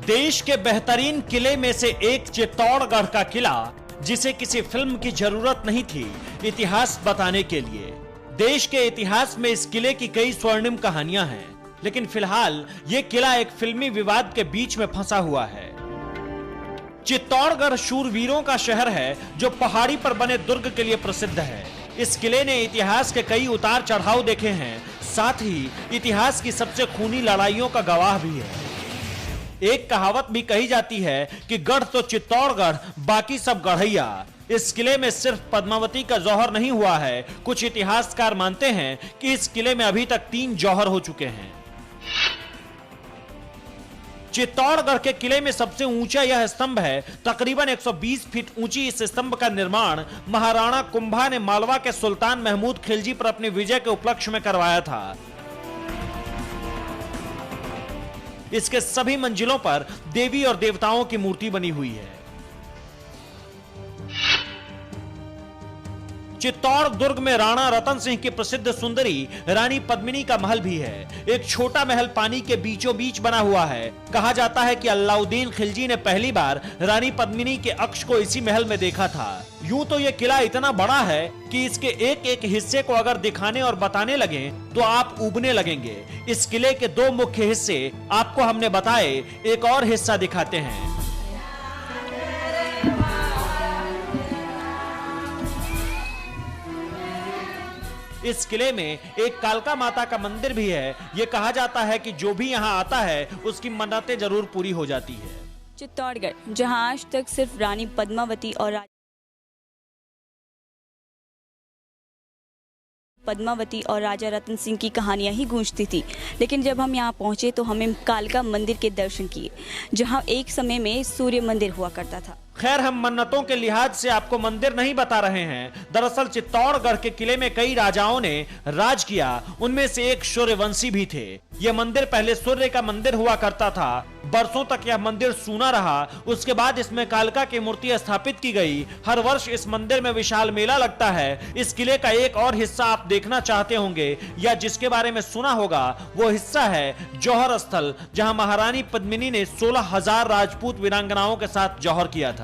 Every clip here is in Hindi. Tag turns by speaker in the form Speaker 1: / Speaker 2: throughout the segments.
Speaker 1: देश के बेहतरीन किले में से एक चित्तौड़गढ़ का किला, जिसे किसी फिल्म की जरूरत नहीं थी इतिहास बताने के लिए। देश के इतिहास में इस किले की कई स्वर्णिम कहानियां हैं, लेकिन फिलहाल यह किला एक फिल्मी विवाद के बीच में फंसा हुआ है। चित्तौड़गढ़ शूरवीरों का शहर है जो पहाड़ी पर बने दुर्ग के लिए प्रसिद्ध है। इस किले ने इतिहास के कई उतार चढ़ाव देखे हैं, साथ ही इतिहास की सबसे खूनी लड़ाइयों का गवाह भी है। एक कहावत भी कही जाती है कि गढ़ तो चित्तौड़गढ़, बाकी सब गढ़ैया। इस किले में सिर्फ पद्मावती का जौहर नहीं हुआ है। कुछ इतिहासकार मानते हैं कि इस किले में अभी तक 3 जौहर हो चुके हैं। चित्तौड़गढ़ के किले में सबसे ऊंचा यह स्तंभ है। तकरीबन 120 फीट ऊंची इस स्तंभ का निर्माण महाराणा कुंभा ने मालवा के सुल्तान महमूद खिलजी पर अपनी विजय के उपलक्ष्य में करवाया था। इसके सभी मंजिलों पर देवी और देवताओं की मूर्ति बनी हुई है। चित्तौड़ दुर्ग में राणा रतन सिंह की प्रसिद्ध सुंदरी रानी पद्मिनी का महल भी है। एक छोटा महल पानी के बीचों बीच बना हुआ है। कहा जाता है कि अलाउद्दीन खिलजी ने पहली बार रानी पद्मिनी के अक्ष को इसी महल में देखा था। यूं तो यह किला इतना बड़ा है कि इसके एक एक हिस्से को अगर दिखाने और बताने लगे तो आप उबने लगेंगे। इस किले के 2 मुख्य हिस्से आपको हमने बताए, एक और हिस्सा दिखाते हैं। इस किले में एक कालका माता का मंदिर भी है। यह कहा जाता है कि जो भी यहाँ आता है उसकी मन्नतें जरूर पूरी हो जाती है।
Speaker 2: चित्तौड़गढ़, जहां आज तक सिर्फ रानी पद्मावती और राजा रतन सिंह की कहानियां ही गूंजती थी, लेकिन जब हम यहां पहुंचे तो हमें कालका मंदिर के दर्शन किए, जहां एक समय में सूर्य मंदिर हुआ करता था।
Speaker 1: खैर, हम मन्नतों के लिहाज से आपको मंदिर नहीं बता रहे हैं। दरअसल चित्तौड़गढ़ के किले में कई राजाओं ने राज किया, उनमें से एक सूर्यवंशी भी थे। यह मंदिर पहले सूर्य का मंदिर हुआ करता था। बरसों तक यह मंदिर सूना रहा। उसके बाद इसमें कालका की मूर्ति स्थापित की गई। हर वर्ष इस मंदिर में विशाल मेला लगता है। इस किले का एक और हिस्सा आप देखना चाहते होंगे या जिसके बारे में सुना होगा, वो हिस्सा है जौहर स्थल, जहां महारानी पद्मिनी ने 16,000 राजपूत वीरांगनाओं के साथ जौहर किया था।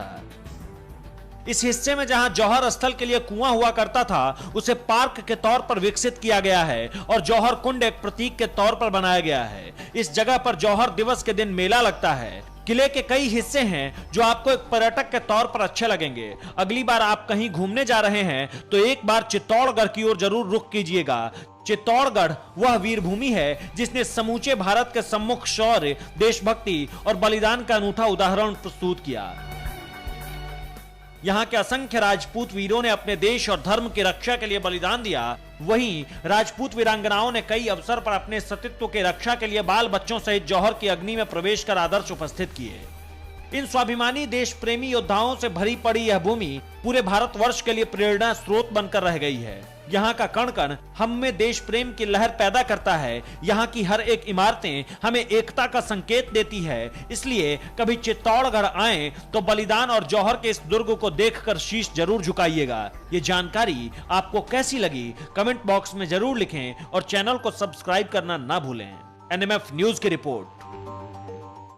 Speaker 1: इस हिस्से में जहां जौहर स्थल के लिए कुआं हुआ करता था, उसे पार्क के तौर पर विकसित किया गया है और जौहर कुंड एक प्रतीक के तौर पर बनाया गया है। इस जगह पर जौहर दिवस के दिन मेला लगता है। किले के कई हिस्से हैं जो आपको एक पर्यटक के तौर पर अच्छे लगेंगे। अगली बार आप कहीं घूमने जा रहे हैं तो एक बार चित्तौड़गढ़ की ओर जरूर रुख कीजिएगा। चित्तौड़गढ़ वह वीरभूमि है जिसने समूचे भारत के सम्मुख शौर्य, देशभक्ति और बलिदान का अनूठा उदाहरण प्रस्तुत किया। यहाँ के असंख्य राजपूत वीरों ने अपने देश और धर्म की रक्षा के लिए बलिदान दिया। वहीं राजपूत वीरांगनाओं ने कई अवसर पर अपने सतीत्व के रक्षा के लिए बाल बच्चों सहित जौहर की अग्नि में प्रवेश कर आदर्श उपस्थित किए। इन स्वाभिमानी देश प्रेमी योद्धाओं से भरी पड़ी यह भूमि पूरे भारतवर्ष के लिए प्रेरणा स्रोत बनकर रह गई है। यहाँ का कण कण हम में देश प्रेम की लहर पैदा करता है। यहाँ की हर एक इमारतें हमें एकता का संकेत देती है। इसलिए कभी चित्तौड़गढ़ आए तो बलिदान और जौहर के इस दुर्ग को देखकर शीश जरूर झुकाइएगा। ये जानकारी आपको कैसी लगी कमेंट बॉक्स में जरूर लिखें और चैनल को सब्सक्राइब करना ना भूलें। एनएमएफ न्यूज की रिपोर्ट।